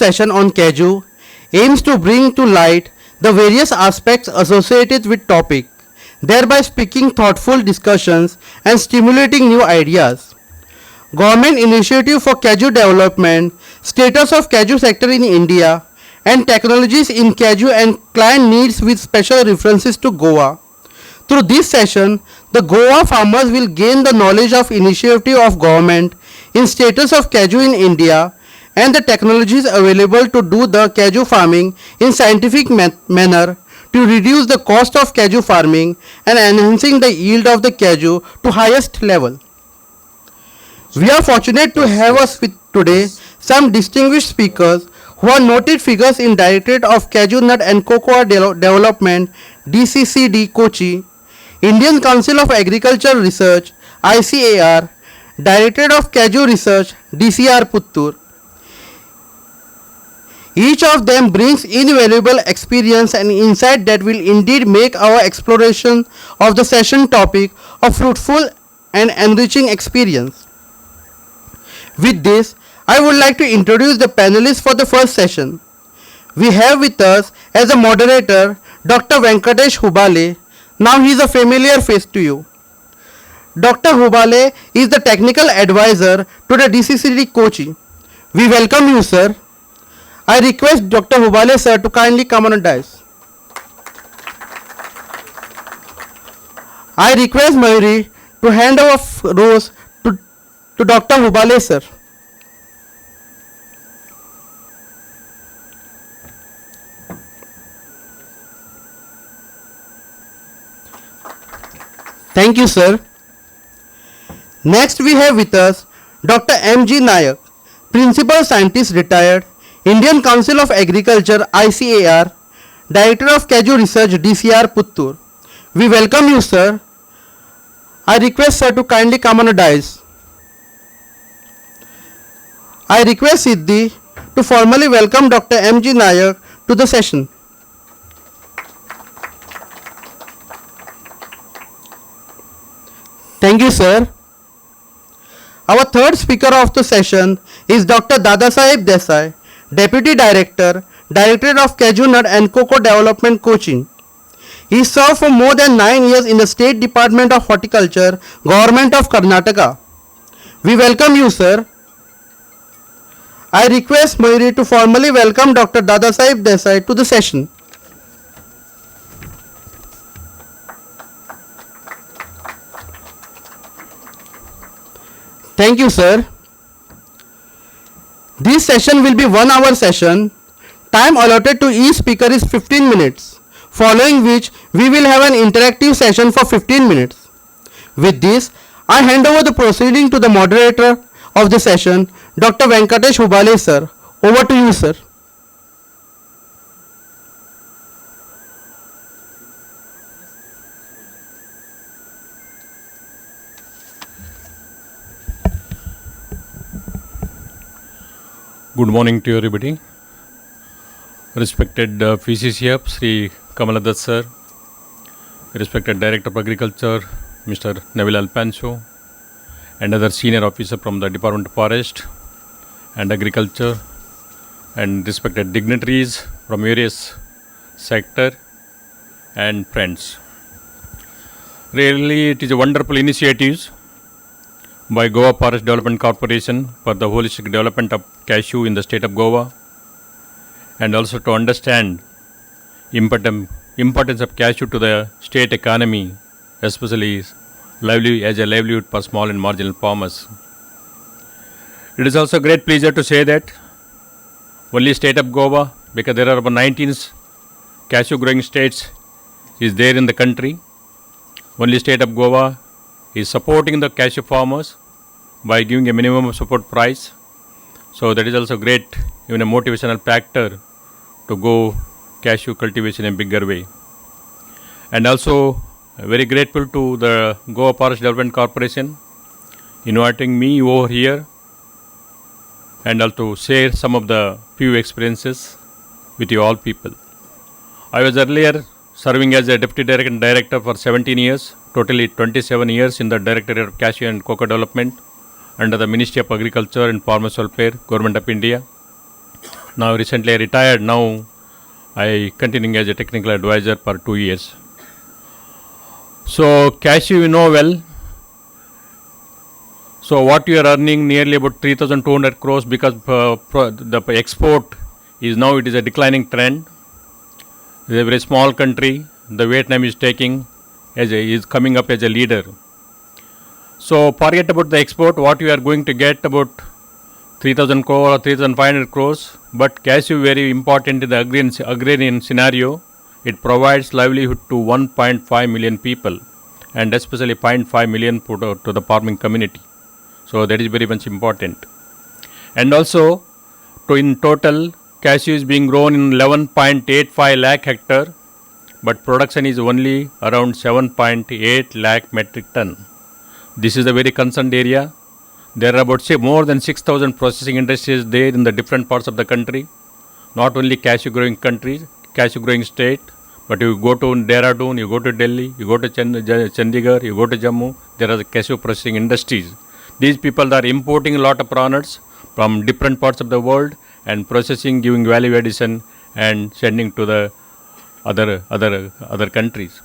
session on Cashew aims to bring to light the various aspects associated with topic, thereby speaking thoughtful discussions and stimulating new ideas. Government initiative for cashew development, status of cashew sector in India, and technologies in cashew and client needs with special references to Goa. Through this session, the Goa farmers will gain the knowledge of initiative of government in status of cashew in India and the technologies available to do the cashew farming in scientific manner to reduce the cost of cashew farming and enhancing the yield of the cashew to highest level. We are fortunate to have us with today some distinguished speakers who are noted figures in Directorate of Cashew Nut and Cocoa Development DCCD Kochi, Indian Council of Agricultural Research ICAR, Directorate of Cashew Research DCR Puttur. Each of them brings invaluable experience and insight that will indeed make our exploration of the session topic a fruitful and enriching experience. With this, I would like to introduce the panelists for the first session. We have with us as a moderator Dr. Venkatesh Hubale. Now he is a familiar face to you. Dr. Hubale is the technical advisor to the DCCD Kochi. We welcome you, sir. I request Dr. Hubale sir to kindly come on a dais. I request Mayuri to hand over rows to Dr. Hubale sir. Thank you, sir. Next we have with us Dr. M.G. Nayak, Principal Scientist Retired, Indian Council of Agriculture ICAR, Director of Cashew Research DCR Puttur. We welcome you, sir. I request sir to kindly come on a dais. I request Siddhi to formally welcome Dr. M.G. Nayak to the session. Thank you, sir. Our third speaker of the session is Dr. Dadasaheb Desai, Deputy Director, Directorate of Cashew Nut and Cocoa Development Kochi. He served for more than 9 years in the State Department of Horticulture, Government of Karnataka. We welcome you, sir. I request Mayuri to formally welcome Dr. Dadasaheb Desai to the session. Thank you, sir. This session will be 1 hour session. Time allotted to each speaker is 15 minutes, following which we will have an interactive session for 15 minutes. With this, I hand over the proceeding to the moderator of the session, Dr. Venkatesh Hubale sir. Over to you, sir. Good morning to everybody. Respected PCCF, Sri Kamaladat sir, respected Director of Agriculture, Mr. Neville Alpancho, and other senior officer from the Department of Forest and Agriculture, and respected dignitaries from various sector and friends. Really, it is a wonderful initiative by Goa Forest Development Corporation for the holistic development of cashew in the state of Goa, and also to understand importance of cashew to the state economy, especially as a livelihood for small and marginal farmers. It is also a great pleasure to say that only state of Goa, because there are about 19 cashew growing states is there in the country, only state of Goa is supporting the cashew farmers by giving a minimum support price. So that is also great, even a motivational factor to go cashew cultivation in a bigger way. And also very grateful to the Goa Forest Development Corporation inviting me over here and also share some of the few experiences with you all people. I was earlier serving as a Deputy Director and Director for 17 years, totally 27 years in the Directorate of Cashew and Cocoa Development under the Ministry of Agriculture and Farmers Welfare, Government of India. Now recently I retired. Now I continuing as a technical advisor for 2 years. So Cashew you know well. So what you are earning nearly about 3,200 crores because the export is now it is a declining trend. It is a very small country. The Vietnam is taking is coming up as a leader. So forget about the export. What you are going to get about 3,000 crore or 3,500 crores. But Cashew very important in the agrarian scenario. It provides livelihood to 1.5 million people, and especially 0.5 million to the farming community. So that is very much important. And also, in total, cashew is being grown in 11.85 lakh hectare, but production is only around 7.8 lakh metric ton. This is a very concerned area. There are about more than 6,000 processing industries there in the different parts of the country. Not only cashew growing countries, cashew growing state, but you go to Dehradun, you go to Delhi, you go to Chandigarh, you go to Jammu, there are the cashew processing industries. These people are importing a lot of products from different parts of the world and processing, giving value addition and sending to the other countries.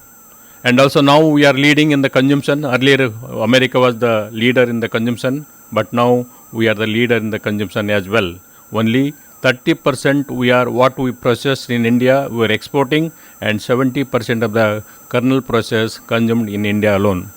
And also now we are leading in the consumption. Earlier America was the leader in the consumption, but now we are the leader in the consumption as well. Only 30% we are what we process in India we are exporting, and 70% of the kernel process consumed in India alone.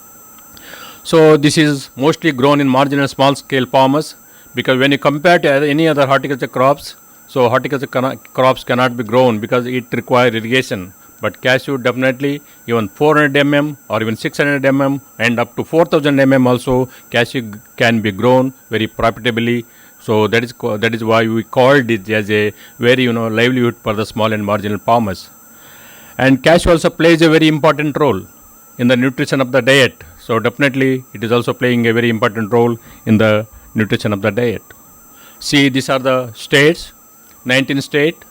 So this is mostly grown in marginal small scale farmers, because when you compare to any other horticulture crops, so horticulture crops cannot be grown because it requires irrigation. But cashew definitely even 400 mm or even 600 mm and up to 4000 mm also cashew can be grown very profitably. So that is why we called it as a very livelihood for the small and marginal farmers. And cashew also plays a very important role in the nutrition of the diet. So definitely it is also playing a very important role in the nutrition of the diet. See, these are the states, 19 states,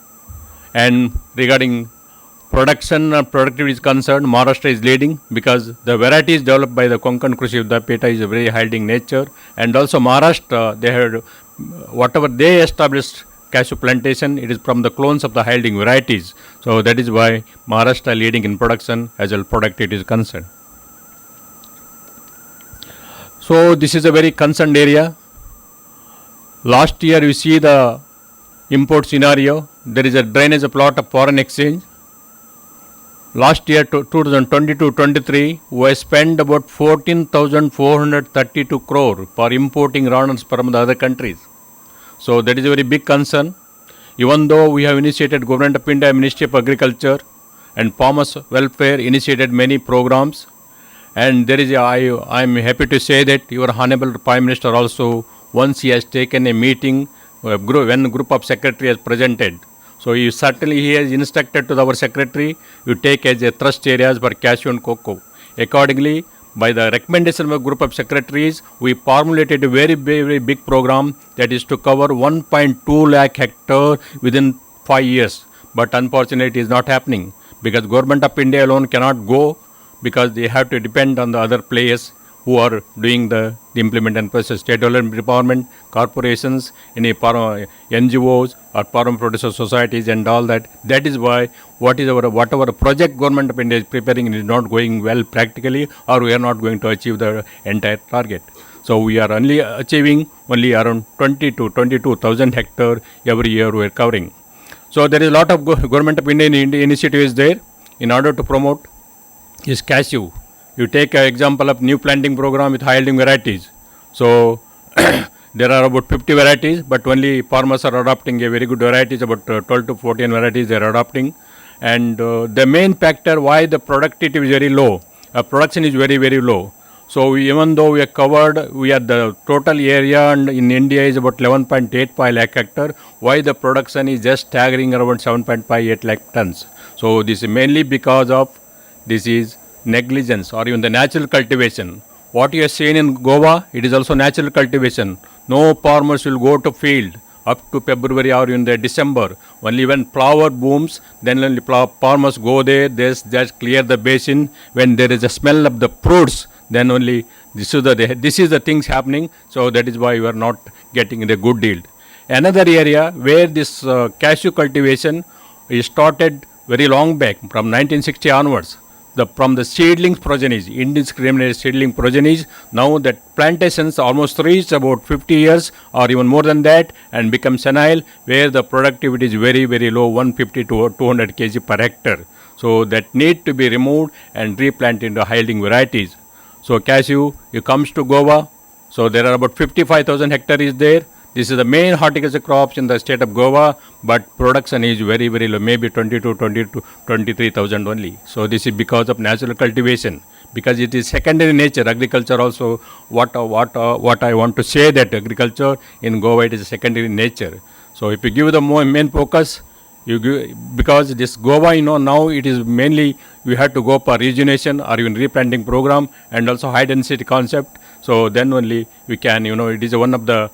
and regarding production and productivity is concerned, Maharashtra is leading because the varieties developed by the Konkani Krishi Vidyapita is a very high-yielding nature, and also Maharashtra, they had whatever they established cashew plantation, it is from the clones of the high-yielding varieties. So that is why Maharashtra leading in production as well productivity is concerned. So this is a very concerned area. Last year you see the import scenario. There is a drainage of lot of foreign exchange. Last year, 2022-23, we spent about 14,432 crore for importing raw nuts from the other countries. So that is a very big concern. Even though we have initiated Government of India, Ministry of Agriculture and Farmers Welfare initiated many programs, and there is I am happy to say that your Honorable Prime Minister also, once he has taken a meeting when a group of secretary has presented. So he has instructed to our secretary, you take as a thrust areas for cashew and cocoa. Accordingly, by the recommendation of a group of secretaries, we formulated a very, very big program that is to cover 1.2 lakh hectare within 5 years. But unfortunately, it is not happening because Government of India alone cannot go, because they have to depend on the other players who are doing the implement and process. State development department, corporations, any NGOs or farm producer societies and all that. That is why whatever project Government of India is preparing is not going well practically, or we are not going to achieve the entire target. So we are only achieving only around 20 to 22,000 hectare every year we are covering. So there is a lot of Government of India initiatives there in order to promote is cashew. You take an example of new planting program with high-yielding varieties. So there are about 50 varieties, but only farmers are adopting a very good varieties, about 12 to 14 varieties they are adopting. And the main factor why the productivity is very low, production is very, very low. So even though we are covered, we are the total area and in India is about 11.85 lakh hectare, why the production is just staggering around 7.58 lakh tons. So this is mainly because of this is negligence or even the natural cultivation. What you have seen in Goa, it is also natural cultivation. No farmers will go to field up to February or in the December. Only when flower booms, then only farmers go there, they just clear the basin. When there is a smell of the fruits, then only this is the things happening. So that is why you are not getting the good yield. another area where this cashew cultivation is started very long back from 1960 onwards. From the seedlings progenies, indiscriminate seedling progenies, now that plantations almost reach about 50 years or even more than that and become senile, where the productivity is very, very low, 150 to 200 kg per hectare. So that need to be removed and replanted into high-yielding varieties. So cashew, it comes to Goa. So there are about 55,000 hectares there. This is the main horticulture crops in the state of Goa, but production is very, very low, maybe 23,000 only. So this is because of natural cultivation, because it is secondary nature. Agriculture also, what I want to say that agriculture in Goa, it is secondary nature. So if you give the main focus, because this Goa, now it is mainly we have to go for rejuvenation or even replanting program and also high density concept. So then only we can, it is one of the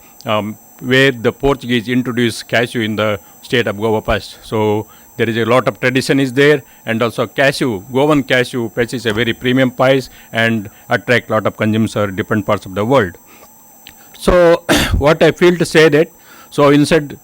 where the Portuguese introduced cashew in the state of Goa first. So there is a lot of tradition is there, and also cashew, Goan cashew fetches a very premium price and attract lot of consumers in different parts of the world. So what I feel to say that, so instead,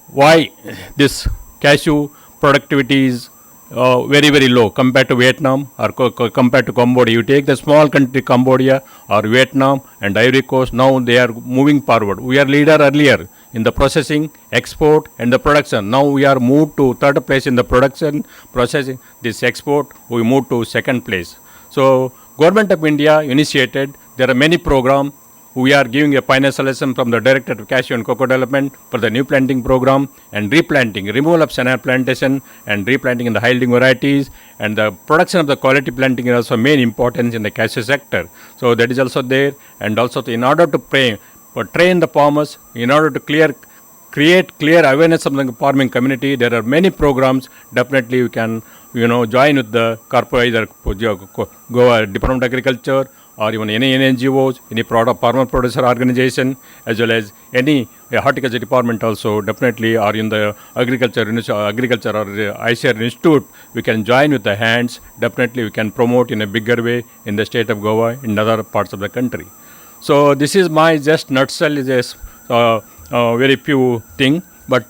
why this cashew productivity is very, very low compared to Vietnam or compared to Cambodia. You take the small country Cambodia or Vietnam and Ivory Coast, now they are moving forward. We are leader earlier in the processing, export and the production. Now we are moved to third place in the production, processing, this export, we moved to second place. So Government of India initiated, there are many programs. We are giving a financial lesson from the Director of Cashew and Cocoa Development for the new planting program and replanting, removal of senile plantation and replanting in the high-yielding varieties, and the production of the quality planting is also main importance in the cashew sector. So that is also there, and also in order to train the farmers, in order to create clear awareness of the farming community, there are many programs. Definitely you can join with the corporate, either Goa Department of Agriculture or even any NGOs, any farmer producer organization, as well as any horticulture department also, definitely, or in the agriculture or ICR Institute, we can join with the hands. Definitely we can promote in a bigger way in the state of Goa, in other parts of the country. So this is my just nutshell, is very few thing, but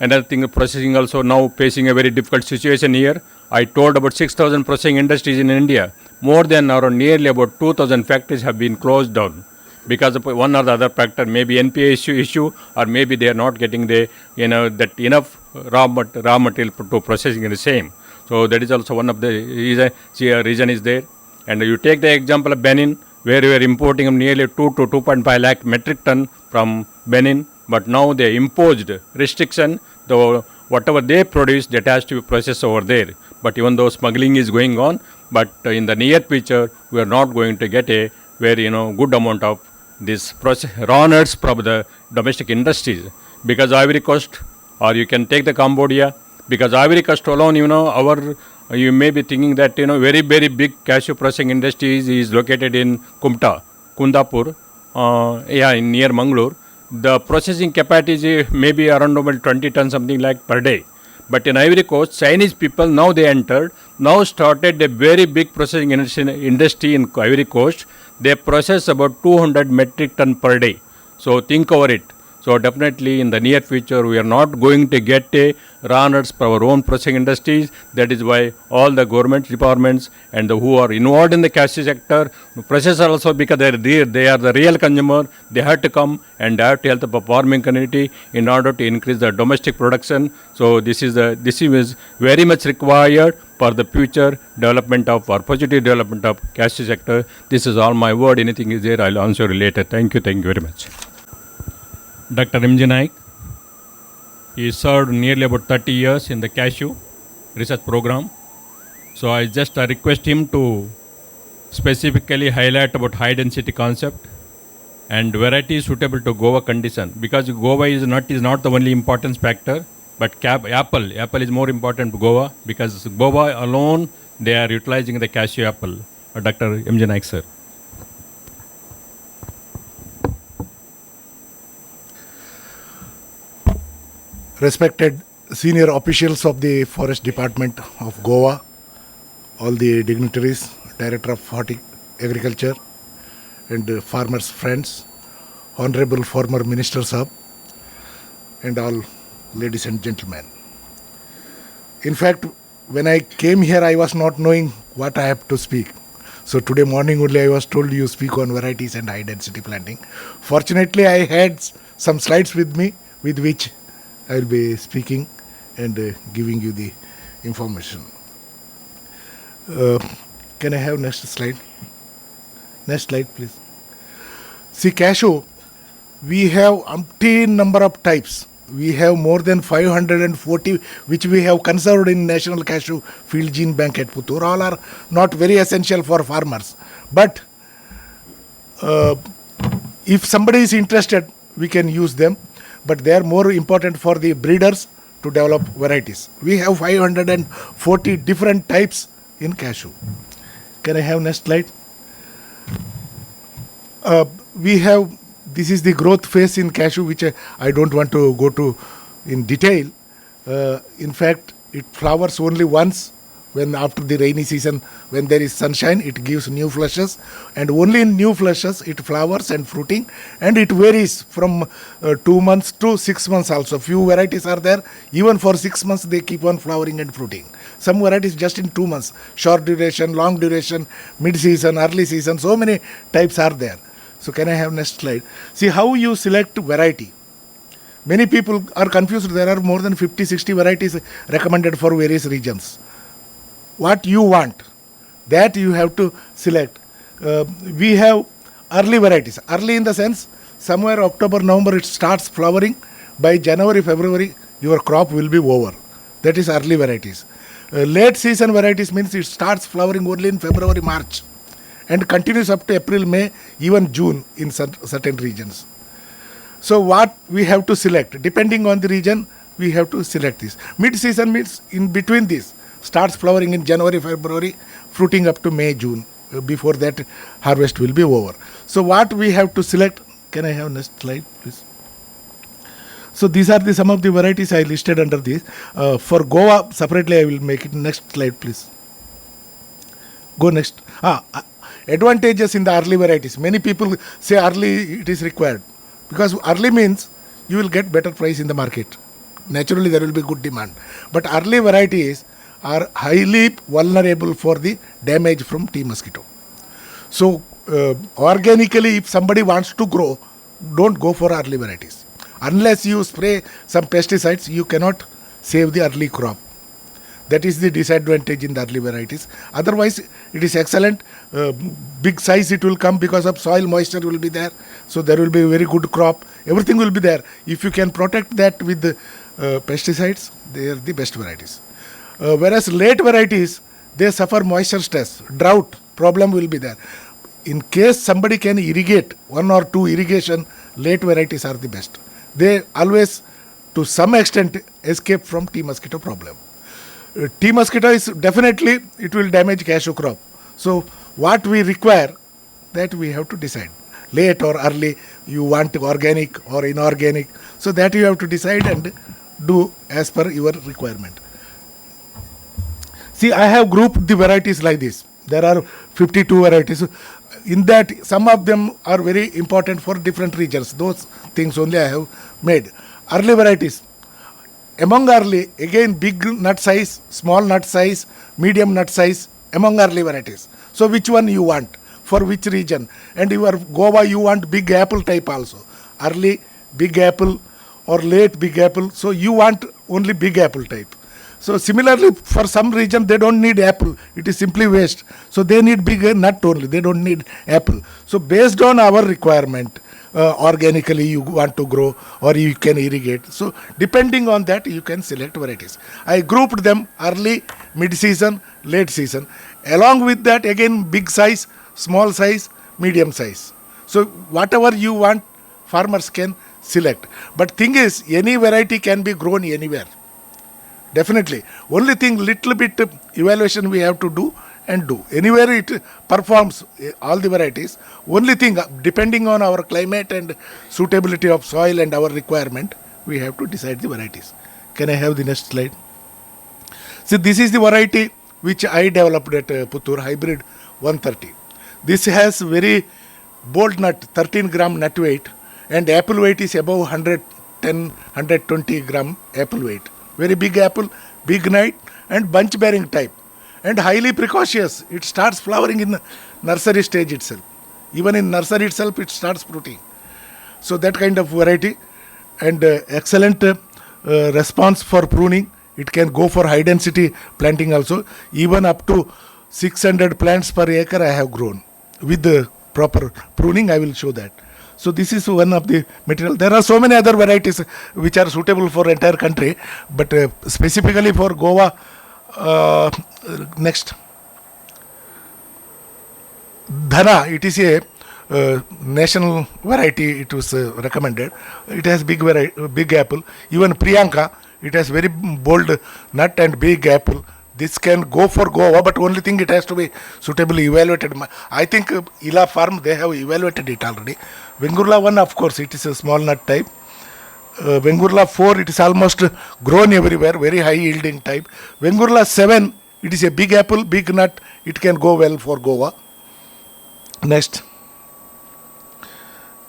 another thing, processing also now facing a very difficult situation here. I told about 6,000 processing industries in India. More than or nearly about 2,000 factories have been closed down because of one or the other factor, maybe NPA issue, or maybe they are not getting that enough raw material to processing the same. So that is also one of the reason is there. And you take the example of Benin, where we are importing nearly 2 to 2.5 lakh metric ton from Benin, but now they imposed restriction. Whatever they produce, that has to be processed over there. But even though smuggling is going on, but in the near future, we are not going to get a very good amount of this raw nuts from the domestic industries, because Ivory Coast, or you can take the Cambodia, because Ivory Coast alone, you may be thinking that very, very big cashew processing industries is located in Kundapur, in near Mangalore. The processing capacity may be around about 20 tons something like per day. But in Ivory Coast, Chinese people, now they entered, now started a very big processing industry in Ivory Coast. They process about 200 metric ton per day. So think over it. So definitely in the near future, we are not going to get a raw nuts for our own processing industries. That is why all the government departments and who are involved in the cashew sector, processors also, because they are the real consumer, they have to come and they have to help the farming community in order to increase the domestic production. So this is very much required for the future development of or positive development of cashew sector. This is all my word. Anything is there, I'll answer later. Thank you very much. Dr. M.J. Naik, he served nearly about 30 years in the cashew research program. So I just request him to specifically highlight about high density concept and variety suitable to Goa condition, because Goa is not the only importance factor, but apple is more important to Goa, because Goa alone they are utilizing the cashew apple. Dr. M.J. Naik, sir. Respected senior officials of the Forest Department of Goa, all the dignitaries, Director of Agriculture and farmers' friends, Honorable former Minister Sahab, and all ladies and gentlemen. In fact, when I came here, I was not knowing what I have to speak. So today morning only I was told you speak on varieties and high density planting. Fortunately, I had some slides with me with which I will be speaking and giving you the information. Can I have next slide? Next slide, please. See, cashew, we have umpteen number of types. We have more than 540 which we have conserved in National Cashew Field Gene Bank at Puttur. All are not very essential for farmers. But if somebody is interested, we can use them. But they are more important for the breeders to develop varieties. We have 540 different types in cashew. Can I have next slide? We have, this is the growth phase in cashew, which I don't want to go to in detail. In fact, it flowers only once when after the rainy season, when there is sunshine, it gives new flushes, and only in new flushes it flowers and fruiting, and it varies from 2 months to 6 months also. Few varieties are there, even for 6 months they keep on flowering and fruiting. Some varieties just in 2 months, short duration, long duration, mid-season, early season, so many types are there. So can I have next slide? See how you select variety. Many people are confused. There are more than 50-60 varieties recommended for various regions. What you want, that you have to select. We have early varieties. Early in the sense, somewhere October, November it starts flowering. By January, February, your crop will be over. That is early varieties. Late season varieties means it starts flowering only in February, March, and continues up to April, May, even June in certain regions. So what we have to select, depending on the region, we have to select this. Mid-season means in between this, starts flowering in January, February, fruiting up to May, June. Before that, harvest will be over. So what we have to select, can I have next slide, please? So these are some of the varieties I listed under this. For Goa, separately I will make it. Next slide, please. Go next. Advantages in the early varieties. Many people say early it is required. Because early means you will get better price in the market. Naturally there will be good demand. But early varieties are highly vulnerable for the damage from tea mosquito. So organically, if somebody wants to grow, don't go for early varieties. Unless you spray some pesticides, you cannot save the early crop. That is the disadvantage in the early varieties. Otherwise, it is excellent. Big size it will come because of soil moisture will be there. So there will be a very good crop. Everything will be there. If you can protect that with the pesticides, they are the best varieties. Whereas late varieties, they suffer moisture stress, drought problem will be there. In case somebody can irrigate, 1 or 2 irrigation, late varieties are the best. They always, to some extent, escape from tea mosquito problem. Tea mosquito is definitely, it will damage cashew crop. So what we require, that we have to decide. Late or early, you want organic or inorganic. So that you have to decide and do as per your requirement. See, I have grouped the varieties like this. There are 52 varieties. In that, some of them are very important for different regions. Those things only I have made. Early varieties. Among early, again big nut size, small nut size, medium nut size, among early varieties. So which one you want? For which region? And your Goa, you want big apple type also. Early, big apple or late big apple. So you want only big apple type. So similarly, for some region, they don't need apple. It is simply waste. So they need big nut only. They don't need apple. So based on our requirement, organically you want to grow or you can irrigate. So depending on that, you can select varieties. I grouped them early, mid-season, late season. Along with that, again, big size, small size, medium size. So whatever you want, farmers can select. But thing is, any variety can be grown anywhere. Definitely. Only thing, little bit evaluation we have to do and do. Anywhere it performs, all the varieties. Only thing, depending on our climate and suitability of soil and our requirement, we have to decide the varieties. Can I have the next slide? See, this is the variety which I developed at Puttur, Hybrid 130. This has very bold nut, 13 gram nut weight, and apple weight is above 100 110, 120 gram apple weight. Very big apple, big night, and bunch bearing type. And highly precocious. It starts flowering in the nursery stage itself. Even in nursery itself, it starts fruiting. So that kind of variety, and excellent response for pruning. It can go for high density planting also. Even up to 600 plants per acre I have grown. With the proper pruning, I will show that. So this is one of the material. There are so many other varieties which are suitable for entire country, but specifically for Goa, next. Dhana, it is a national variety. It was recommended. It has big apple. Even Priyanka, it has very bold nut and big apple. This can go for Goa, but only thing it has to be suitably evaluated. I think Ila farm, they have evaluated it already. Vengurla 1, of course, it is a small nut type. Vengurla 4, it is almost grown everywhere, very high yielding type. Vengurla 7, it is a big apple, big nut. It can go well for Goa. Next.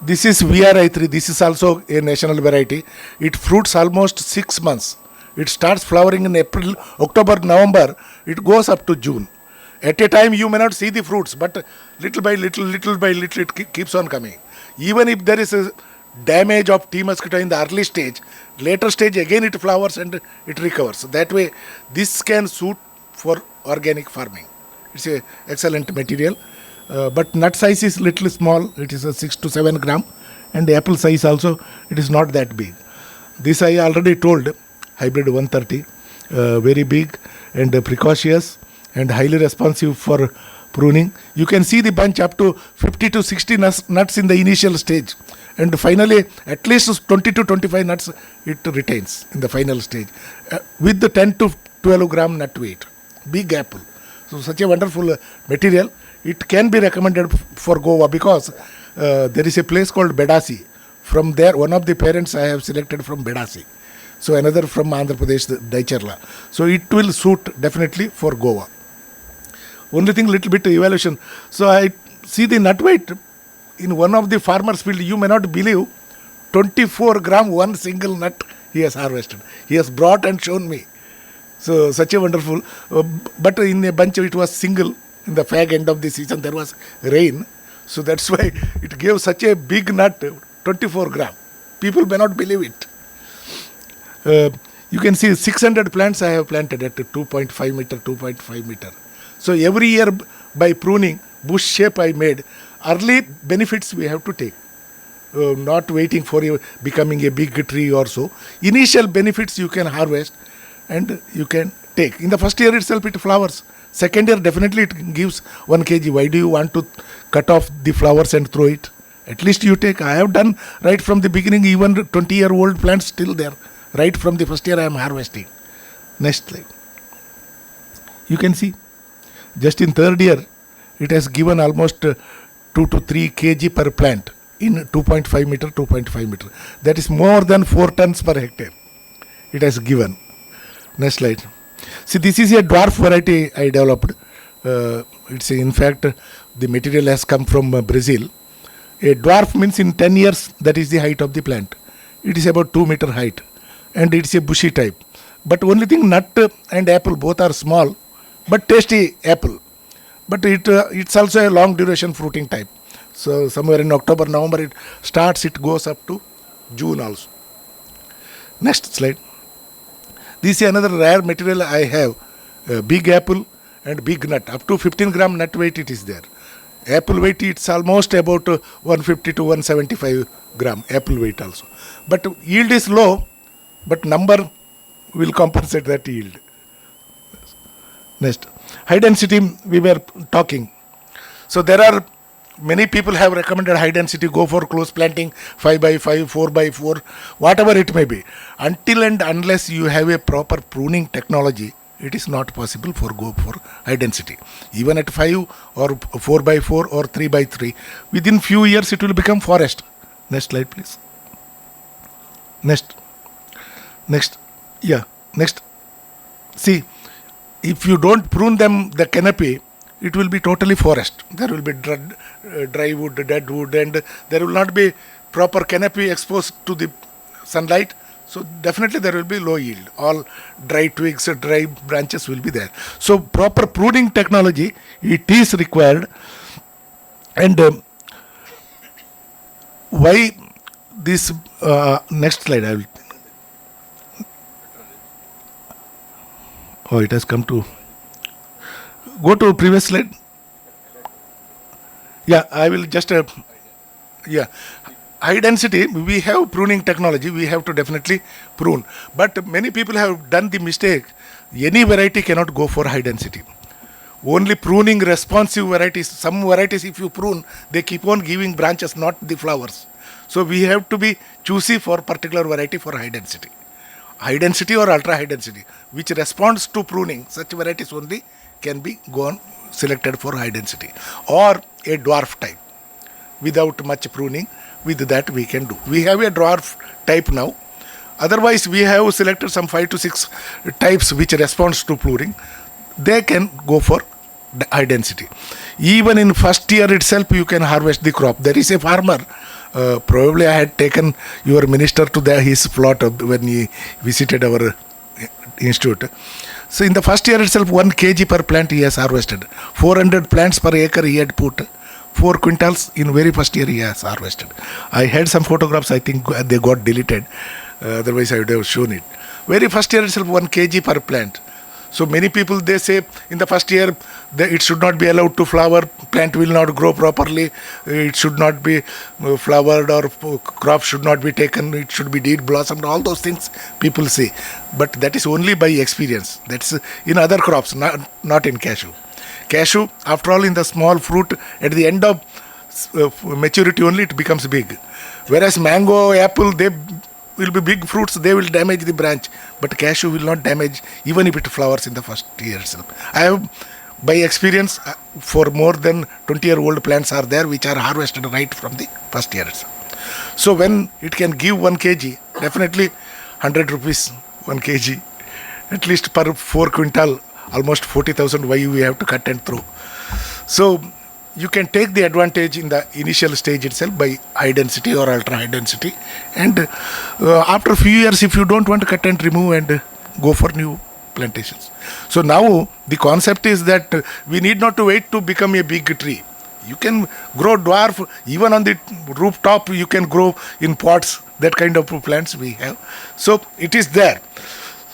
This is VRI3. This is also a national variety. It fruits almost 6 months. It starts flowering in April, October, November. It goes up to June. At a time, you may not see the fruits, but little by little, it keeps on coming. Even if there is a damage of tea mosquito in the early stage, later stage again it flowers and it recovers. That way, this can suit for organic farming. It's a excellent material. But nut size is little small. It is a 6 to 7 gram, and the apple size also, it is not that big. This I already told, hybrid 130, very big and precocious and highly responsive for pruning. You can see the bunch up to 50 to 60 nuts in the initial stage, and finally at least 20 to 25 nuts it retains in the final stage with the 10 to 12 gram nut weight. Big apple. So such a wonderful material. It can be recommended for Goa because there is a place called Bedasi. From there, one of the parents I have selected from Bedasi. So another from Andhra Pradesh, Daicharla. So it will suit definitely for Goa. Only thing, little bit evaluation. So I see the nut weight in one of the farmers' field. You may not believe, 24 gram one single nut he has harvested. He has brought and shown me. So such a wonderful. But in a bunch it was single. In the fag end of the season there was rain. So that's why it gave such a big nut, 24 gram. People may not believe it. You can see 600 plants I have planted at 2.5 meter, 2.5 meter. So every year by pruning, bush shape I made. Early benefits we have to take. Not waiting for becoming a big tree or so. Initial benefits you can harvest and you can take. In the first year itself it flowers. Second year definitely it gives 1 kg. Why do you want to cut off the flowers and throw it? At least you take. I have done right from the beginning, even 20-year-old plants still there. Right from the first year I am harvesting. Next slide. You can see just in third year it has given almost 2 to 3 kg per plant in 2.5 meter, 2.5 meter. That is more than 4 tons per hectare it has given. Next slide. See, this is a dwarf variety I developed. It's in fact the material has come from Brazil. A dwarf means in 10 years that is the height of the plant. It is about 2 meter height and it's a bushy type. But only thing, nut and apple both are small but tasty apple. But it's also a long duration fruiting type. So somewhere in October, November it starts, it goes up to June also. Next slide. This is another rare material I have. Big apple and big nut. Up to 15 gram nut weight it is there. Apple weight it's almost about 150 to 175 gram apple weight also. But yield is low, but number will compensate that yield. Next. High density we were talking. So there are many people have recommended high density, go for close planting, 5x5, 4x4, whatever it may be. Until and unless you have a proper pruning technology, it is not possible for go for high density. Even at 5 or 4x4 or 3x3, within few years it will become forest. Next slide please. Next. Yeah, next. See, if you don't prune them, the canopy, it will be totally forest. There will be dry wood, dead wood, and there will not be proper canopy exposed to the sunlight, so definitely there will be low yield. All dry twigs, dry branches will be there. So proper pruning technology, it is required. And why this, next slide I will, oh, it has come to, go to previous slide. Yeah, I will just, yeah. High density, we have pruning technology, we have to definitely prune. But many people have done the mistake, any variety cannot go for high density. Only pruning responsive varieties, some varieties if you prune, they keep on giving branches, not the flowers. So we have to be choosy for particular variety for high density. High density or ultra high density, which responds to pruning, such varieties only can be selected for high density. Or a dwarf type, without much pruning, with that we can do. We have a dwarf type now. Otherwise, we have selected some 5 to 6 types which responds to pruning. They can go for high density. Even in first year itself, you can harvest the crop. There is a farmer, probably I had taken your minister to his plot when he visited our institute. So in the first year itself, 1 kg per plant he has harvested. 400 plants per acre he had put. 4 quintals in very first year he has harvested. I had some photographs, I think they got deleted. Otherwise I would have shown it. Very first year itself 1 kg per plant. So many people, they say in the first year it should not be allowed to flower, plant will not grow properly, it should not be flowered, or crop should not be taken, it should be dead blossomed, all those things people say. But that is only by experience. That's in other crops, not in cashew. Cashew, after all, in the small fruit, at the end of maturity only it becomes big. Whereas mango, apple, they will be big fruits, they will damage the branch. But cashew will not damage even if it flowers in the first year itself. I have, by experience, for more than 20-year-old plants are there which are harvested right from the first year itself. So when it can give 1 kg, definitely 100 rupees 1 kg, at least per 4 quintal, almost 40,000 why we have to cut and throw. So you can take the advantage in the initial stage itself by high density or ultra high density, and after a few years, if you don't want to cut and remove, and go for new plantations. So now the concept is that we need not to wait to become a big tree. You can grow dwarf even on the rooftop, you can grow in pots, that kind of plants we have. So it is there.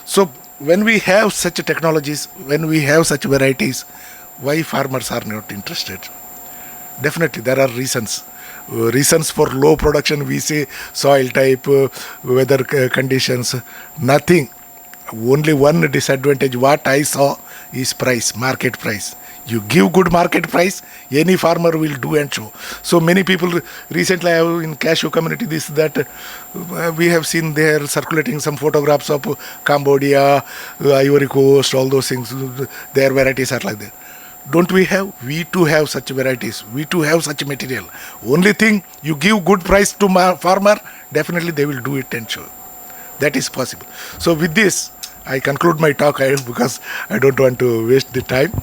So when we have such technologies, when we have such varieties, why farmers are not interested? Definitely there are reasons. Reasons for low production, we say soil type, weather conditions, nothing. Only one disadvantage what I saw is price, market price. You give good market price, any farmer will do and show. So many people recently I have in cashew community this, that we have seen there circulating some photographs of Cambodia, Ivory Coast, all those things. Their varieties are like that. Don't we have? We too have such varieties. We too have such material. Only thing, you give good price to farmer, definitely they will do it and show. That is possible. So with this, I conclude my talk because I don't want to waste the time.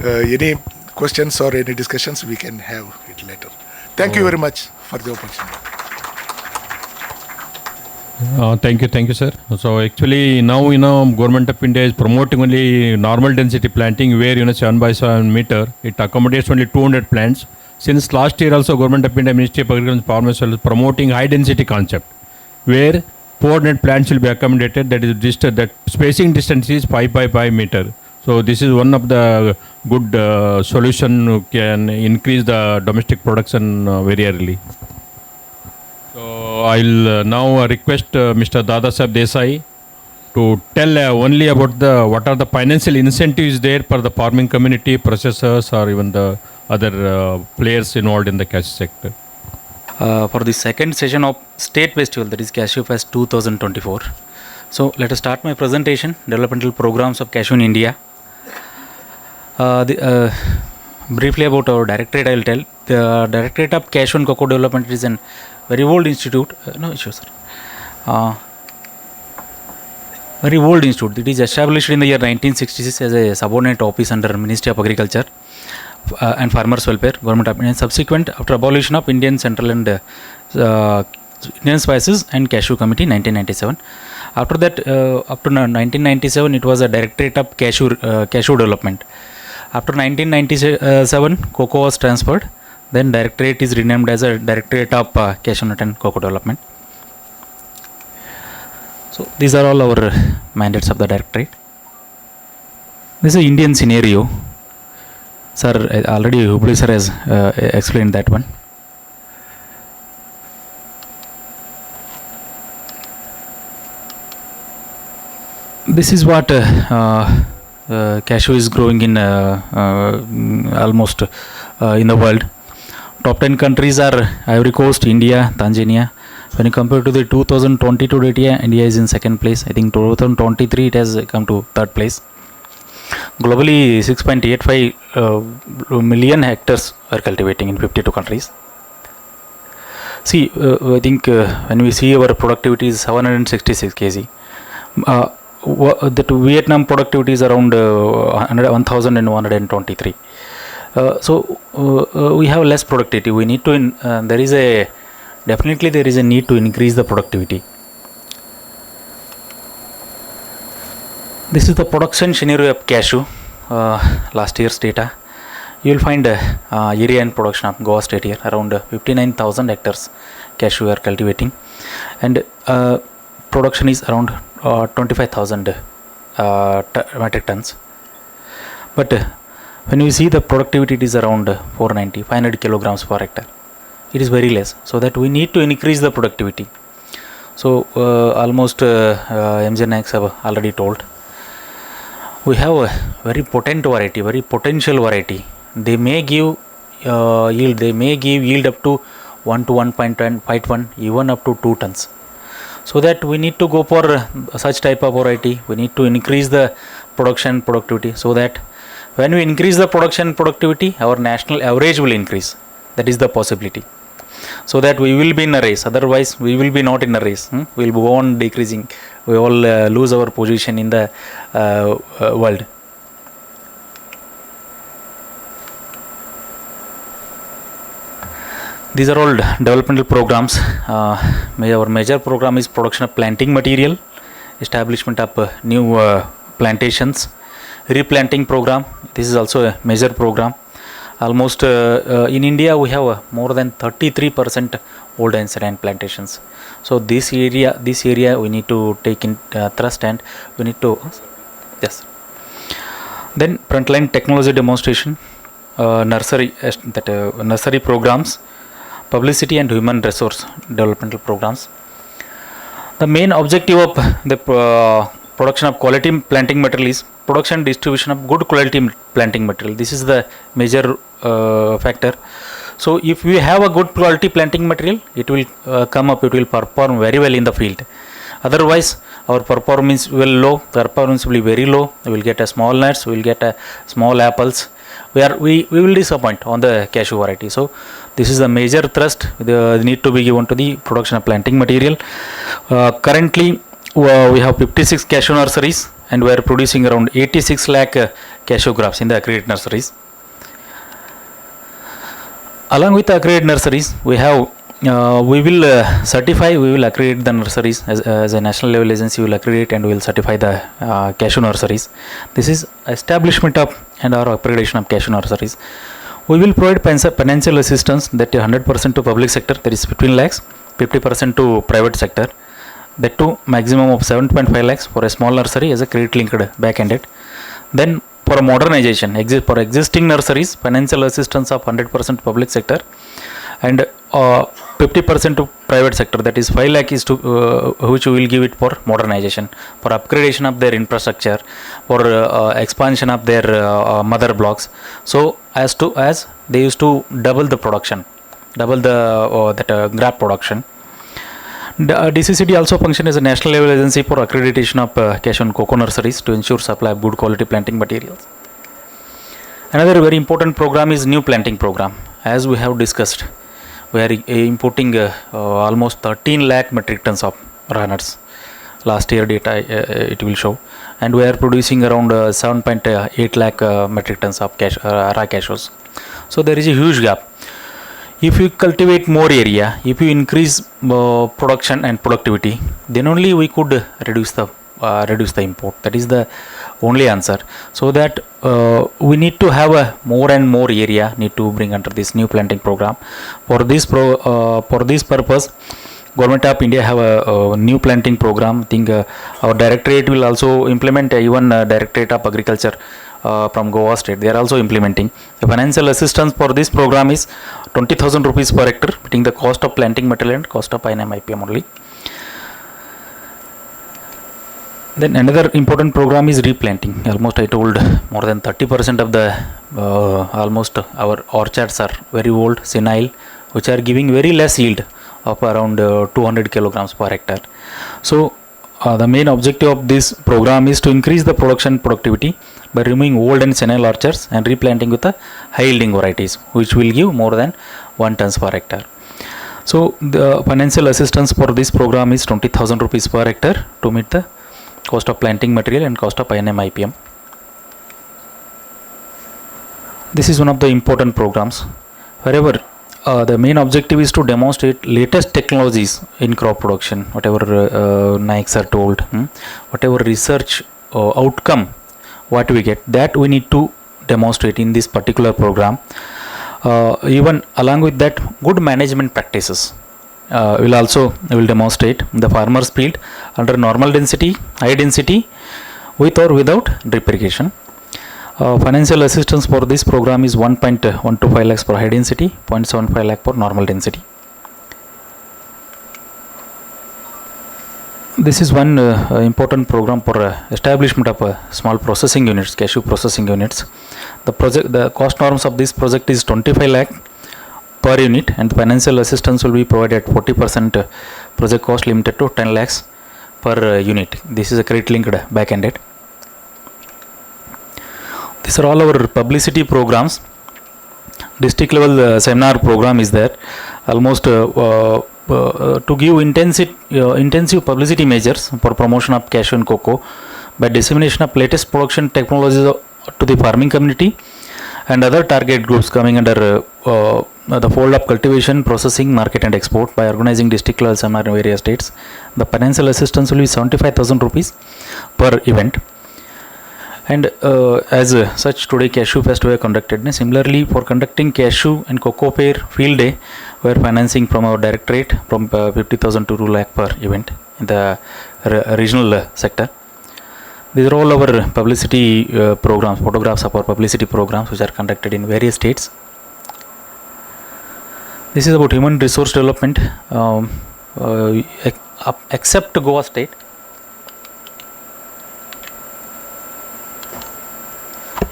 Any questions or any discussions, we can have it later. Thank you very much for the opportunity. Thank you, sir. So actually now, Government of India is promoting only normal density planting where, 7x7 meter, it accommodates only 200 plants. Since last year also, Government of India, Ministry of Agriculture and Farmers is promoting high density concept where 400 plants will be accommodated. That is that spacing distance is 5x5 meter. So this is one of the good solution who can increase the domestic production very early. So I'll now request Mr. Dada Saheb Desai to tell only about what are the financial incentives there for the farming community, processors, or even the other players involved in the cashew sector. For the second session of State Festival, that is Cashew Fest 2024. So let us start my presentation, Developmental Programs of Cashew in India. Briefly about our directorate I will tell. The Directorate of Cashew and Cocoa Development is a very old institute. No issue, sir. Very old institute. It is established in the year 1966 as a subordinate office under Ministry of Agriculture and Farmers Welfare, Government of India. Subsequent, after abolition of Indian Central and Indian Spices and Cashew Committee 1997. After that, up to 1997, it was a Directorate of Cashew Development. After 1997, cocoa was transferred. Then Directorate is renamed as a Directorate of Cashew Nut and Cocoa Development. So these are all our mandates of the Directorate. This is an Indian scenario. Sir, already Hubli sir has explained that one. This is what cashew is growing in almost in the world. Top 10 countries are Ivory Coast, India, Tanzania. When you compare to the 2022 data, India is in second place. I think 2023 it has come to third place. Globally, 6.85 million hectares are cultivating in 52 countries. See, I think when we see our productivity is 766 kg. The Vietnam productivity is around 1123. So we have less productivity. We need to. There is a need to increase the productivity. This is the production scenario of cashew. Last year's data. You will find area and production of Goa state here around 59,000 hectares cashew are cultivating, and production is around 25,000 metric tons. But when we see the productivity, it is around 500 kilograms per hectare. It is very less. So that we need to increase the productivity. So almost MJ Naik have already told. We have a very potent variety, very potential variety. They may give yield. They may give yield up to 1 to 1.51, even up to 2 tons. So that we need to go for such type of variety. We need to increase the production productivity, so that when we increase the production productivity, our national average will increase. That is the possibility. So that we will be in a race. Otherwise, we will be not in a race. We will go on decreasing. We all lose our position in the world. These are all developmental programs. Our major program is production of planting material, establishment of new plantations, replanting program. This is also a major program. Almost in India we have more than 33% old ancient plantations. So this area we need to take in thrust, and we need to Then frontline technology demonstration, nursery programs, publicity and human resource developmental programs. The main objective of the production of quality planting material is production and distribution of good quality planting material. This is the major factor. So if we have a good quality planting material, it will come up, it will perform very well in the field. Otherwise, our performance will be very low. We will get a small nuts, we will get a small apples. We will disappoint on the cashew variety. So this is the major thrust the need to be given to the production of planting material. Currently we have 56 cashew nurseries, and we are producing around 86 lakh cashew crops in the accredited nurseries. Along with the accredited nurseries, we have we will accredit the nurseries as a national level agency. We will accredit and we will certify the cashew nurseries. This is establishment of and our accreditation of cashew nurseries. We will provide financial assistance, that 100% to public sector, that is 15 lakhs, 50% to private sector, that to maximum of 7.5 lakhs for a small nursery as a credit linked back-ended. Then for a modernization, for existing nurseries, financial assistance of 100% public sector, and 50% to private sector, that is 5 lakh is to which we will give it for modernization, for upgradation of their infrastructure, for expansion of their mother blocks. So as they used to double the production, grape production. DCCD also function as a national level agency for accreditation of cashew and cocoa nurseries to ensure supply of good quality planting materials. Another very important program is new planting program. As we have discussed, we are importing almost 13 lakh metric tons of raw nuts. Last year data it will show, and we are producing around 7.8 lakh metric tons of raw cashews. So there is a huge gap. if you cultivate more area, if you increase production and productivity, then only we could reduce the import. That is the only answer. So that we need to have a more and more area need to bring under this new planting program. For this purpose, Government of India have a new planting program. I think our directorate will also implement, even Directorate of Agriculture from Goa state, they are also implementing. The financial assistance for this program is 20,000 rupees per hectare, meeting the cost of planting material and cost of INM IPM only. Then another important program is replanting. Almost I told more than 30% of the almost our orchards are very old, senile, which are giving very less yield of around 200 kilograms per hectare. So the main objective of this program is to increase the production productivity by removing old and senile orchards and replanting with the high yielding varieties, which will give more than 1 tons per hectare. So the financial assistance for this program is 20,000 rupees per hectare to meet the cost of planting material and cost of INM IPM. This is one of the important programs. Wherever the main objective is to demonstrate latest technologies in crop production, whatever Nikes are told, whatever research outcome what we get, that we need to demonstrate in this particular program. Even along with that, good management practices will demonstrate the farmer's field under normal density, high density, with or without drip irrigation. Financial assistance for this program is 1.125 lakhs for high density, 0.75 lakh for normal density. This is one important program for establishment of small processing units, cashew processing units. The cost norms of this project is 25 lakh per unit, and the financial assistance will be provided at 40%, project cost limited to 10 lakhs per unit. This is a credit linked back ended. These are all our publicity programs. District level seminar program is there. Almost to give intensive publicity measures for promotion of cashew and cocoa by dissemination of latest production technologies to the farming community and other target groups coming under the fold of cultivation, processing, market and export by organizing district level seminar in various states. The financial assistance will be 75,000 rupees per event. And as such, today Cashew Fest were conducted. Similarly, for conducting Cashew and Cocoa Pear Field Day, we are financing from our directorate from 50,000 to 2 lakh per event in the regional sector. These are all our publicity programs, photographs of our publicity programs which are conducted in various states. This is about human resource development.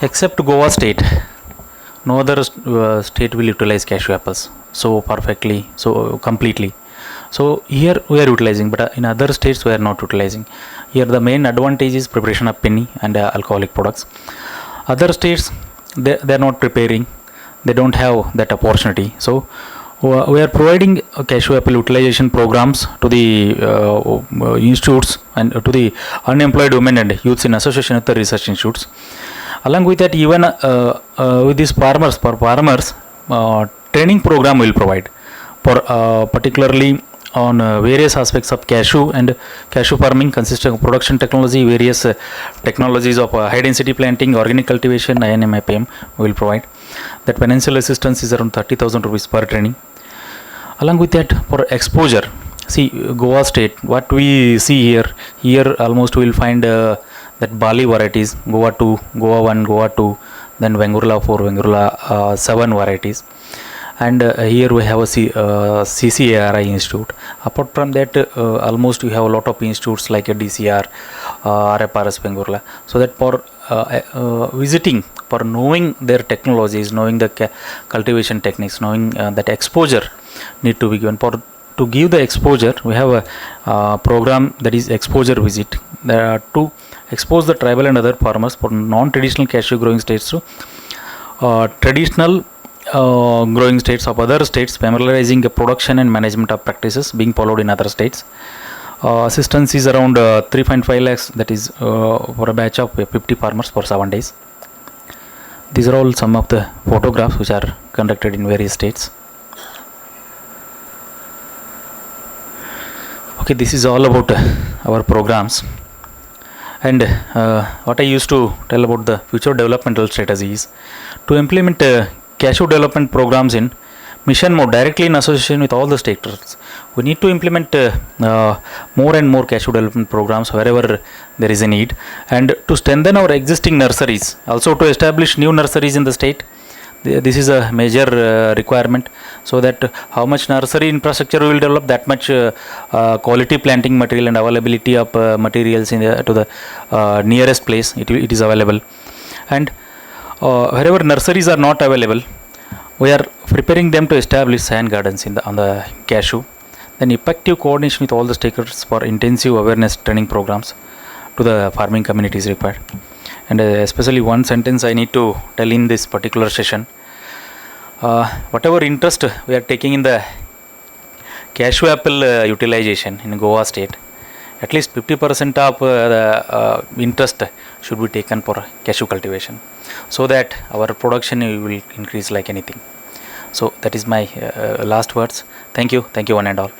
Except Goa state, no other state will utilize cashew apples so perfectly, so completely. So here we are utilizing, but in other states we are not utilizing. Here the main advantage is preparation of penny and alcoholic products. Other states they are not preparing, they don't have that opportunity. So we are providing cashew apple utilization programs to the institutes and to the unemployed women and youths in association with the research institutes. Along with that, even with these farmers, training program will provide for particularly on various aspects of cashew and cashew farming consisting of production technology, various technologies of high density planting, organic cultivation, INM IPM will provide. That financial assistance is around 30,000 rupees per training. Along with that, for exposure, see Goa state, what we see here almost we will find that barley varieties, Goa 2, Goa 1, Goa 2, then Vengurla 4, Vengurla 7 varieties. And here we have a CCARI institute. Apart from that, almost we have a lot of institutes like a DCR, RFRS Vengurla. So that for visiting, for knowing their technologies, knowing the cultivation techniques, knowing that exposure need to be given. To give the exposure, we have a program that is exposure visit. There are to expose the tribal and other farmers for non-traditional cashew growing states to traditional growing states of other states, familiarizing the production and management of practices being followed in other states. Assistance is around 3.5 lakhs, that is for a batch of 50 farmers for 7 days. These are all some of the photographs which are conducted in various states. Okay, this is all about our programs. And what I used to tell about the future developmental strategies to implement Cashew development programs in mission mode directly in association with all the stakeholders. We need to implement more and more Cashew development programs wherever there is a need, and to strengthen our existing nurseries, also to establish new nurseries in the state. This is a major requirement, so that how much nursery infrastructure we will develop, that much quality planting material and availability of materials in to the nearest place it is available. And wherever nurseries are not available, we are preparing them to establish sand gardens on the Cashew. Then effective coordination with all the stakeholders for intensive awareness training programs to the farming community is required. And especially one sentence I need to tell in this particular session. Whatever interest we are taking in the cashew apple utilization in Goa state, at least 50% of the interest should be taken for cashew cultivation, so that our production will increase like anything. So that is my last words. Thank you one and all.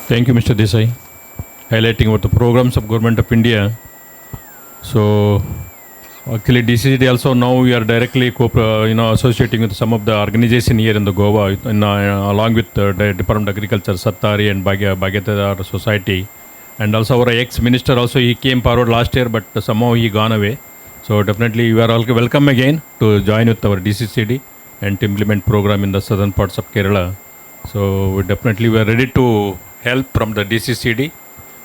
Thank you, Mr. Desai, highlighting about the programs of Government of India. So, actually, DCCD also now we are directly associating with some of the organization here in the Goa, along with the Department of Agriculture, Sattari and Bhagatadar Society, and also our ex-minister also, he came forward last year, but somehow he gone away. So definitely you are all welcome again to join with our DCCD and to implement program in the southern parts of Kerala. So we are ready to help from the DCCD,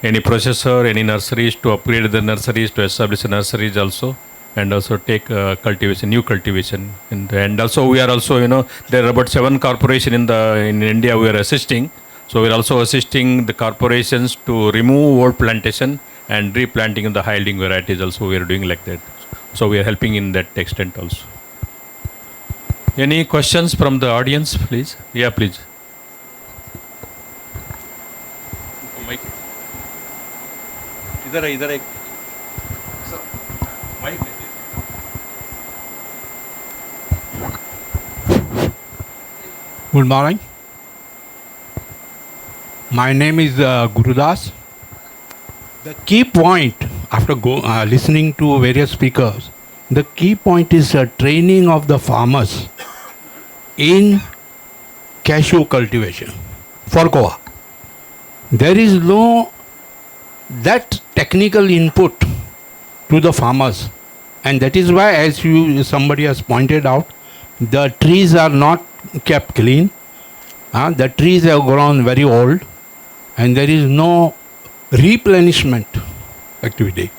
any processor, any nurseries, to upgrade the nurseries, to establish the nurseries also, and also take cultivation, new cultivation. And also we are also, there are about 7 corporations in India we are assisting. So we are also assisting the corporations to remove old plantation and replanting of the high yielding varieties also we are doing like that. So we are helping in that extent also. Any questions from the audience, please? Yeah, please. Mic. इधर एक mic. Good morning. My name is Gurudas. The key point, after listening to various speakers, the key point is training of the farmers in cashew cultivation for Goa. There is no that technical input to the farmers, and that is why, as somebody has pointed out, the trees are not kept clean. The trees have grown very old, and there is no replenishment activity.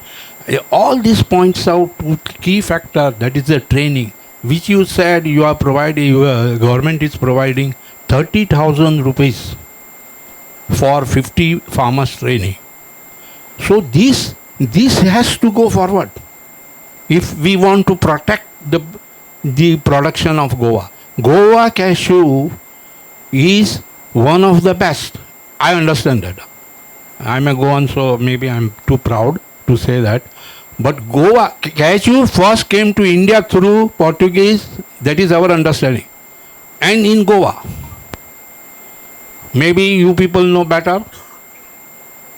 All this points out to key factor, that is the training, which you said you are providing, your government is providing 30,000 rupees for 50 farmers training. So this has to go forward if we want to protect the production of Goa. Goa cashew is one of the best. I understand that. I'm a Goan, so maybe I'm too proud to say that. But Goa cashew first came to India through Portuguese. That is our understanding. And in Goa, maybe you people know better.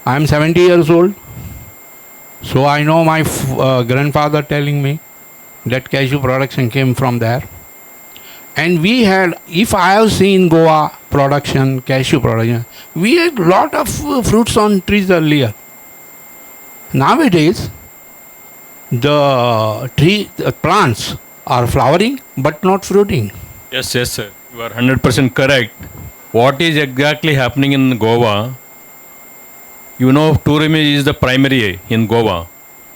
I'm 70 years old. So I know my grandfather telling me that cashew production came from there. And we had, if I have seen Goa production, cashew production, we had lot of fruits on trees earlier. Nowadays, the plants are flowering but not fruiting. Yes, sir. You are 100% correct. What is exactly happening in Goa? Tourism is the primary in Goa.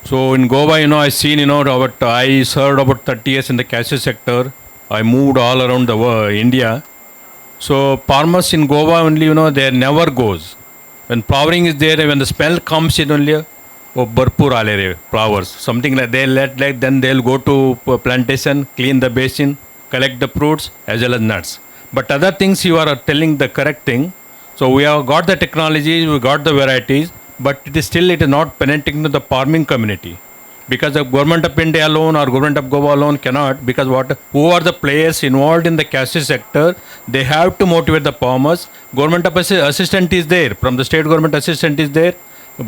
So in Goa, I seen, I served about 30 years in the cashew sector. I moved all around the world, India. So farmers in Goa only, they never goes. When flowering is there, when the smell comes in only, barpur alere flowers, something like then they'll go to plantation, clean the basin, collect the fruits as well as nuts. But other things you are telling the correct thing. So we have got the technology, we got the varieties, but it is not penetrating to the farming community. because the government of India alone or government of Goa alone cannot, because who are the players involved in the cashew sector, they have to motivate the farmers. Government of assistant is there, from the state government assistant is there.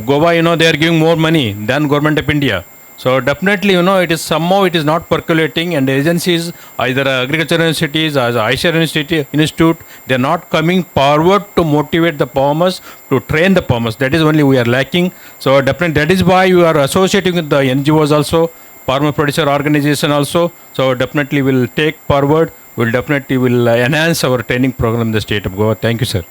Goa, they are giving more money than government of India. So definitely, it is somehow it is not percolating, and agencies, either agriculture universities or Aisha Institute, they are not coming forward to motivate the farmers, to train the farmers. That is only we are lacking. So definitely that is why we are associating with the NGOs also, farmer producer organization also. So definitely will take forward. Will definitely will enhance our training program in the state of Goa. Thank you, sir.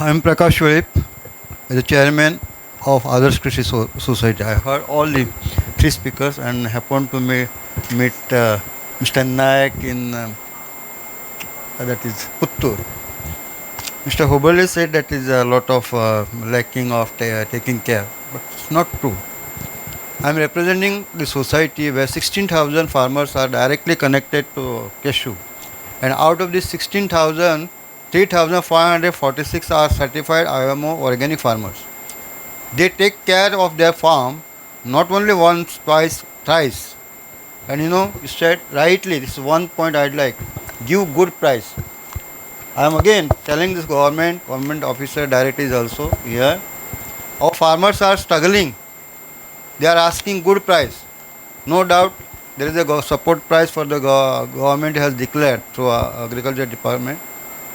I am Prakash the chairman of Others Krishi Society. I heard all the three speakers and happened to meet Mr. Nayak in that is Puttur. Mr. Hubali said that is a lot of lacking of taking care, but it's not true. I am representing the society where 16,000 farmers are directly connected to Cashew, and out of these 16,000, 3,546 are certified IMO organic farmers. They take care of their farm not only once, twice, thrice. And you said rightly, this is one point I'd like, give good price. I am again telling this government officer directors also here, our farmers are struggling. They are asking good price. No doubt there is a support price for the government has declared through agriculture department.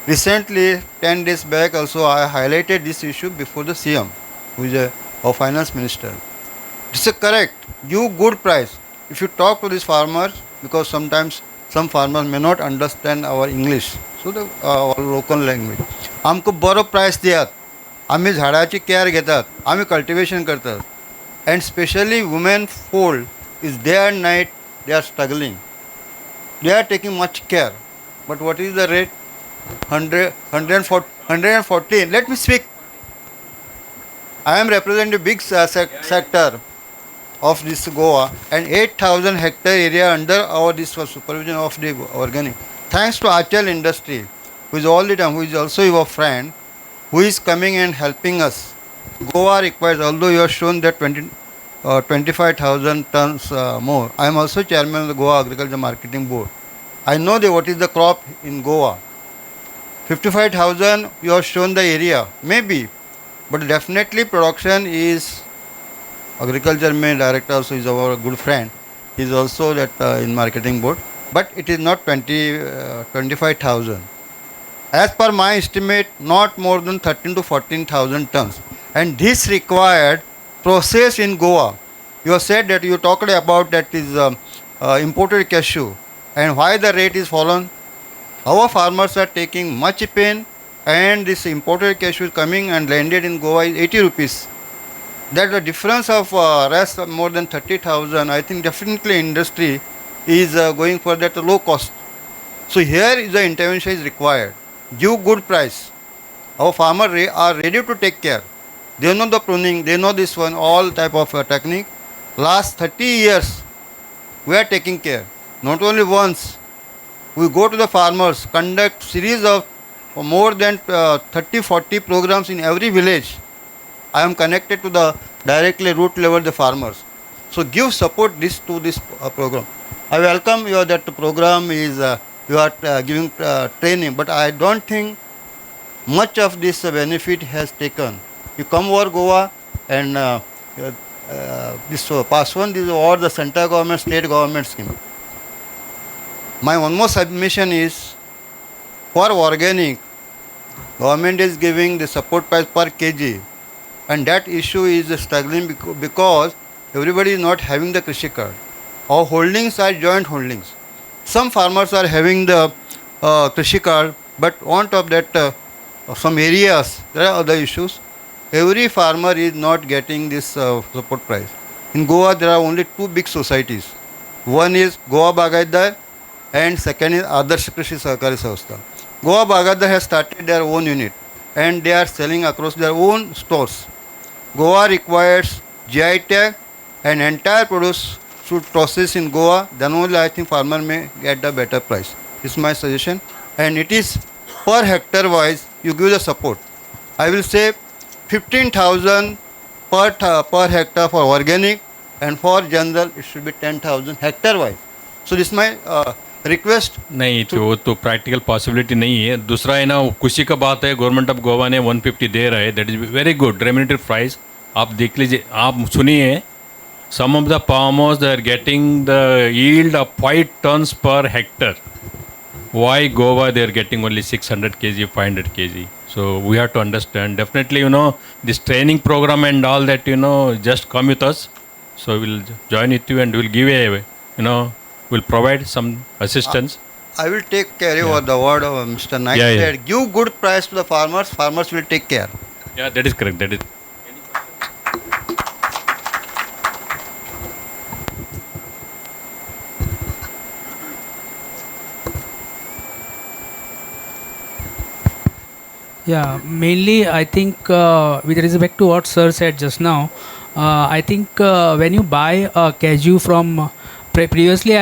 Recently, 10 days back also I highlighted this issue before the CM, who is our finance minister. This is correct. Give good price. If you talk to these farmers, because sometimes some farmers may not understand our English, so the our local language. आमको बरो price दियात, आम्ही झाडाची care घेतात, आम्ही cultivation करतात, and especially women fold is day and night they are struggling. They are taking much care, but what is the rate? 114. Let me speak. I am representing a big sector of this Goa and 8,000 hectare area under our this supervision of the organic. Thanks to Achal industry, who is all the time, who is also your friend, who is coming and helping us. Goa requires, although you have shown that 25,000 tons more. I am also chairman of the Goa Agriculture Marketing Board. I know what is the crop in Goa. 55,000 you have shown the area, maybe, but definitely production is, agriculture main director also is our good friend, he is also that in marketing board, but it is not 25,000. As per my estimate, not more than 13 to 14,000 tons, and this required process in Goa. You have said that you talked about that is imported cashew, and why the rate is fallen. Our farmers are taking much pain, and this imported cashew is coming and landed in Goa is 80 rupees. That the difference of rest of more than 30,000, I think definitely industry is going for that low cost. So here is the intervention is required. Give good price. Our farmers are ready to take care. They know the pruning, they know this one, all type of technique. Last 30 years, we are taking care. Not only once. We go to the farmers, conduct series of more than 30-40 programs in every village. I am connected to the directly root level the farmers. So give support to this program. I welcome you that program is you are giving training, but I don't think much of this benefit has taken. You come over Goa and this pass one, this is all the central government, state government scheme. My one more submission is, for organic, government is giving the support price per kg, and that issue is struggling because everybody is not having the Krishi card. Our holdings are joint holdings. Some farmers are having the Krishi card, but on top of that, some areas, there are other issues. Every farmer is not getting this support price. In Goa, there are only two big societies. One is Goa Bagaidar, and second is Adarsh Krishi Sahakari Sanstha. Goa Bagaidar has started their own unit and they are selling across their own stores. Goa requires GI tag and entire produce should process in Goa, then only I think farmer may get a better price. This is my suggestion. And it is per hectare wise you give the support. I will say 15,000 per hectare for organic, and for general it should be 10,000 hectare wise. So this is my request. नहीं तो practical possibility नहीं है. दूसरा है ना, खुशी का बात है, गवर्नमेंट ऑफ गोवा ने 150 दे रहा है. That is very good remunerated price. आप देख लीजिए, आप सुनिए. Some of the farmers they are getting the yield of 5 tons per hectare. Why Goa they are getting only 600 kg, 500 kg? So we have to understand. Definitely, this training program and all that, just come with us. So we'll join with you and we'll give we'll provide some assistance. I will take care over the word of Mr. Naik. Yeah, yeah. Said, give good price to the farmers. Farmers will take care. Yeah, that is correct. That is. Yeah, mainly I think with respect to what sir said just now, I think when you buy a cashew from previously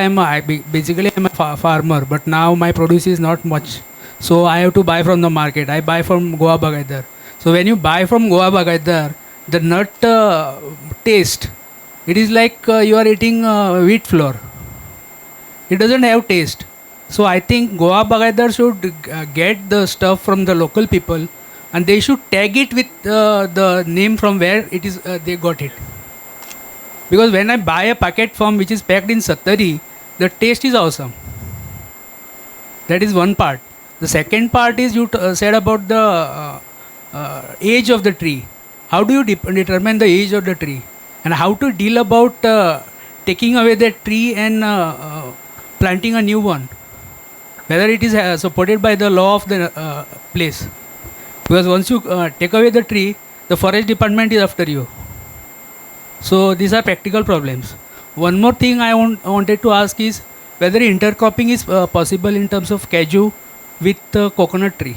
basically I'm a farmer, but now my produce is not much, so I have to buy from the market. I buy from Goa Bagaidar. So when you buy from Goa Bagaidar, the nut taste, it is like you are eating wheat flour. It doesn't have taste. So I think Goa Bagaidar should get the stuff from the local people, and they should tag it with the name from where it is they got it. Because when I buy a packet from which is packed in Sattari, the taste is awesome. That is one part. The second part is you said about the age of the tree. How do you determine the age of the tree, and how to deal about taking away that tree and planting a new one? Whether it is supported by the law of the place. Because once you take away the tree, the forest department is after you. So these are practical problems. One more thing I wanted to ask is whether intercropping is possible in terms of cashew with coconut tree.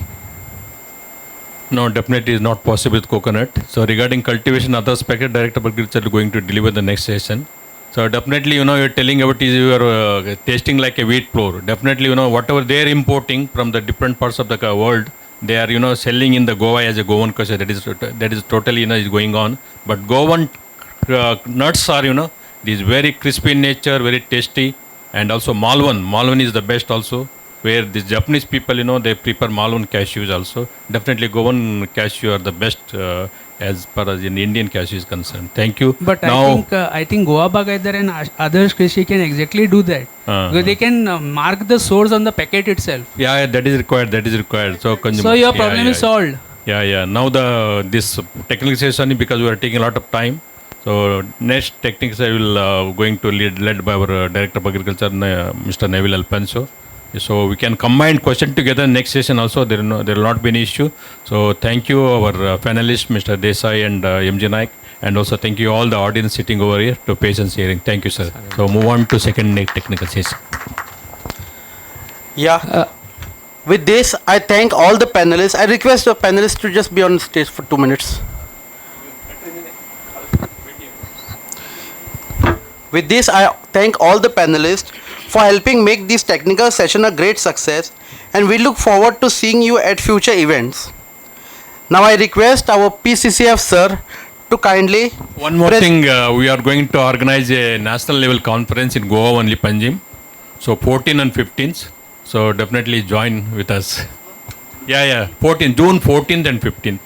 No, definitely is not possible with coconut. So regarding cultivation, other aspect, Director of Agriculture is going to deliver the next session. So definitely, you're telling about is you are tasting like a wheat flour. Definitely, whatever they are importing from the different parts of the world, they are, selling in the Goa as a Goan kasha. That is totally, is going on. But Goan nuts are, these very crispy in nature, very tasty. And also Malvan. Malvan is the best also. Where the Japanese people, they prepare Malvan cashews also. Definitely Goan cashew are the best as far as in Indian cashew is concerned. Thank you. But now, I think Goa Bagaidar and others Krishi can exactly do that. Because they can mark the source on the packet itself. Yeah, that is required. That is required. So your problem is solved. Yeah. Now this technical session, because we are taking a lot of time. So next technical session will going to led by our Director of Agriculture, Mr. Neville Alpenso. So we can combine question together next session also. There will not be any issue. So thank you our panelists, Mr. Desai and MJ Naik, and also thank you all the audience sitting over here to patience hearing. Thank you, sir. So move on to second technical session. Yeah. With this, I thank all the panelists. I request the panelists to just be on stage for 2 minutes. With this, I thank all the panelists for helping make this technical session a great success, and we look forward to seeing you at future events. Now I request our PCCF sir to kindly... One more thing, we are going to organize a national level conference in Goa only, Panjim. So 14 and 15th. So definitely join with us. Yeah. June 14th and 15th.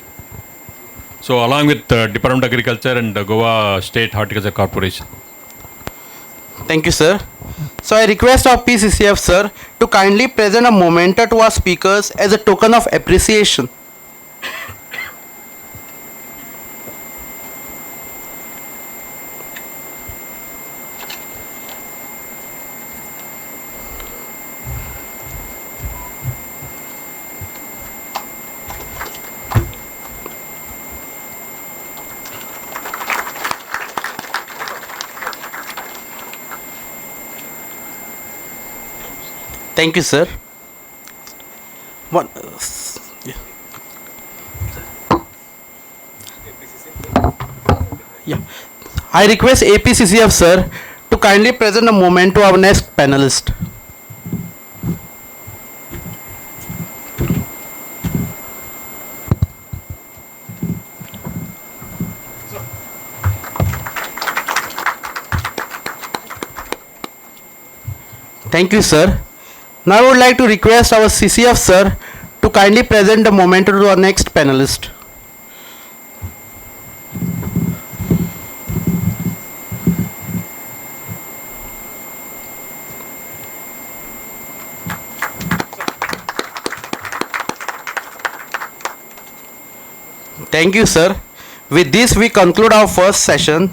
So along with Department of Agriculture and Goa State Horticulture Corporation. Thank you, sir. So I request our PCCF sir to kindly present a memento to our speakers as a token of appreciation. Thank you, sir. Yeah. I request APCCF sir to kindly present a moment to our next panelist. Thank you, sir. Now I would like to request our CCF sir to kindly present the momentum to our next panelist. Thank you, sir. With this, we conclude our first session.